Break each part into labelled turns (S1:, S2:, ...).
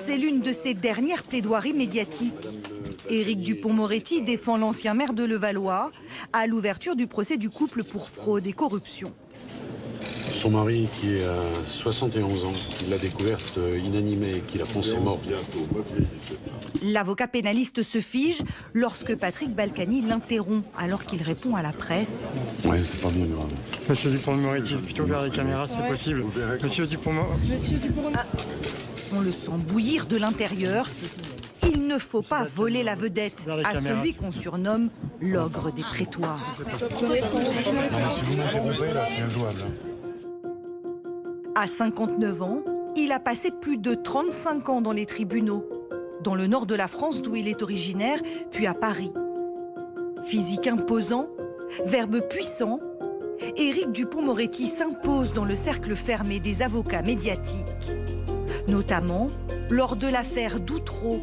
S1: C'est l'une de ses dernières plaidoiries médiatiques. Éric Dupond-Moretti défend l'ancien maire de Levallois à l'ouverture du procès du couple pour fraude et corruption.
S2: Son mari, qui a 71 ans, il l'a découverte inanimée, qu'il a pensé morte.
S1: L'avocat pénaliste se fige lorsque Patrick Balkany l'interrompt alors qu'il répond à la presse.
S2: Ouais, c'est pas bien grave.
S3: Monsieur Dupond-Moretti, plutôt vers les caméras, c'est possible. Monsieur Dupond-Moretti.
S1: On le sent bouillir de l'intérieur. Il ne faut pas voler la vedette à celui qu'on surnomme l'ogre des prétoires.
S2: Non, mais si vous m'interrompez, là, c'est injouable.
S1: À 59 ans, il a passé plus de 35 ans dans les tribunaux, dans le nord de la France d'où il est originaire, puis à Paris. Physique imposant, verbe puissant, Éric Dupond-Moretti s'impose dans le cercle fermé des avocats médiatiques, notamment lors de l'affaire Doutreau.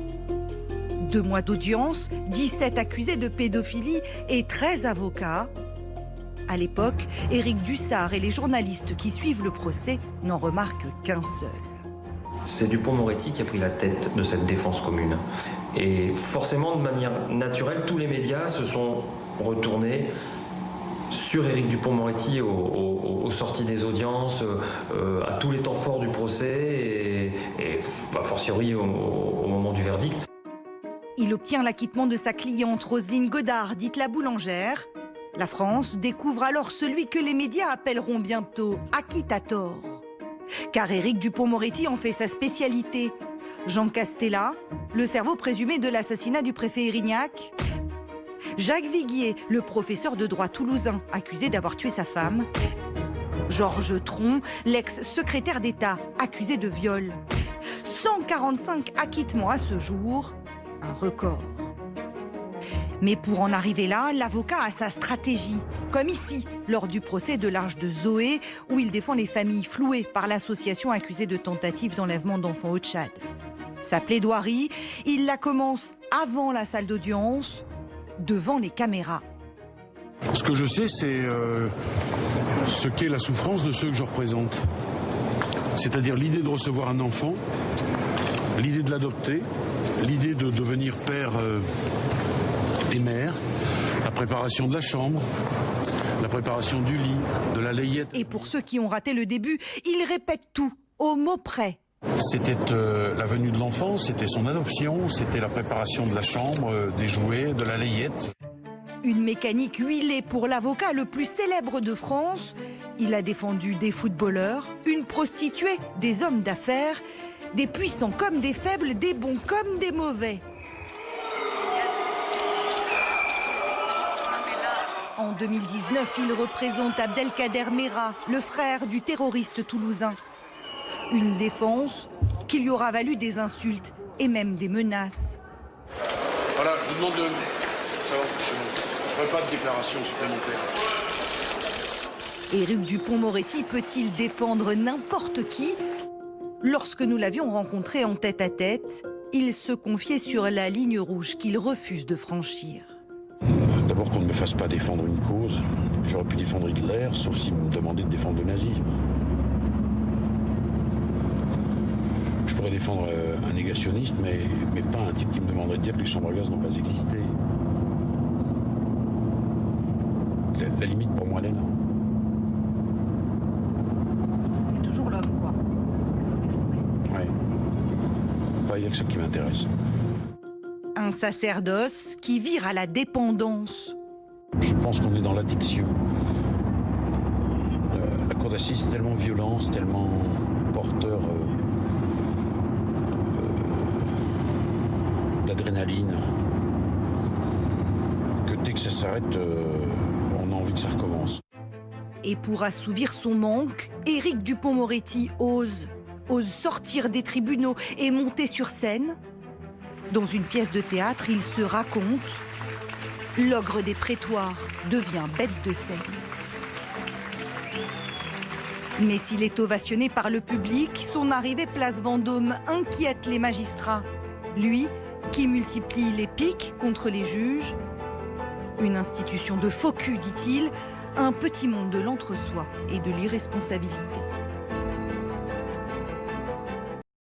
S1: 2 mois d'audience, 17 accusés de pédophilie et 13 avocats. À l'époque, Éric Dussart et les journalistes qui suivent le procès n'en remarquent qu'un seul.
S4: C'est Dupond-Moretti qui a pris la tête de cette défense commune. Et forcément, de manière naturelle, tous les médias se sont retournés sur Éric Dupond-Moretti aux sorties des audiences, à tous les temps forts du procès et a fortiori au moment du verdict.
S1: Il obtient l'acquittement de sa cliente Roselyne Godard, dite la boulangère. La France découvre alors celui que les médias appelleront bientôt acquittator. Car Éric Dupond-Moretti en fait sa spécialité. Jean Castella, le cerveau présumé de l'assassinat du préfet Erignac. Jacques Viguier, le professeur de droit toulousain, accusé d'avoir tué sa femme. Georges Tron, l'ex-secrétaire d'État, accusé de viol. 145 acquittements à ce jour, un record. Mais pour en arriver là, l'avocat a sa stratégie. Comme ici, lors du procès de l'Arche de Zoé, où il défend les familles flouées par l'association accusée de tentative d'enlèvement d'enfants au Tchad. Sa plaidoirie, il la commence avant la salle d'audience, devant les caméras.
S2: Ce que je sais, c'est ce qu'est la souffrance de ceux que je représente. C'est-à-dire l'idée de recevoir un enfant, l'idée de l'adopter, l'idée de devenir père et mère, la préparation de la chambre, la préparation du lit, de la layette.
S1: Et pour ceux qui ont raté le début, il répète tout, au mot près.
S2: C'était la venue de l'enfant, c'était son adoption, c'était la préparation de la chambre, des jouets, de la layette.
S1: Une mécanique huilée pour l'avocat le plus célèbre de France. Il a défendu des footballeurs, une prostituée, des hommes d'affaires, des puissants comme des faibles, des bons comme des mauvais. En 2019, il représente Abdelkader Mera, le frère du terroriste toulousain. Une défense qui lui aura valu des insultes et même des menaces.
S2: Voilà, je vous demande de... Ça va, c'est bon. Je ne ferai pas de déclaration supplémentaire.
S1: Éric Dupond-Moretti peut-il défendre n'importe qui? Lorsque nous l'avions rencontré en tête-à-tête, il se confiait sur la ligne rouge qu'il refuse de franchir.
S2: D'abord qu'on ne me fasse pas défendre une cause. J'aurais pu défendre Hitler, sauf s'il me demandait de défendre le nazisme. Je pourrais défendre un négationniste, mais pas un type qui me demanderait de dire que les chambres à gaz n'ont pas existé. La limite pour moi, elle est là.
S1: C'est toujours l'homme, quoi.
S2: Ouais. Il y a que ça qui m'intéresse.
S1: Un sacerdoce qui vire à la dépendance.
S2: Je pense qu'on est dans l'addiction. La cour d'assises est tellement violente, tellement porteur d'adrénaline, que dès que ça s'arrête, on a envie que ça recommence.
S1: Et pour assouvir son manque, Éric Dupond-Moretti ose sortir des tribunaux et monter sur scène. Dans une pièce de théâtre, il se raconte. L'ogre des prétoires devient bête de scène. Mais s'il est ovationné par le public, son arrivée place Vendôme inquiète les magistrats. Lui, qui multiplie les piques contre les juges. Une institution de faux cul, dit-il, un petit monde de l'entre-soi et de l'irresponsabilité.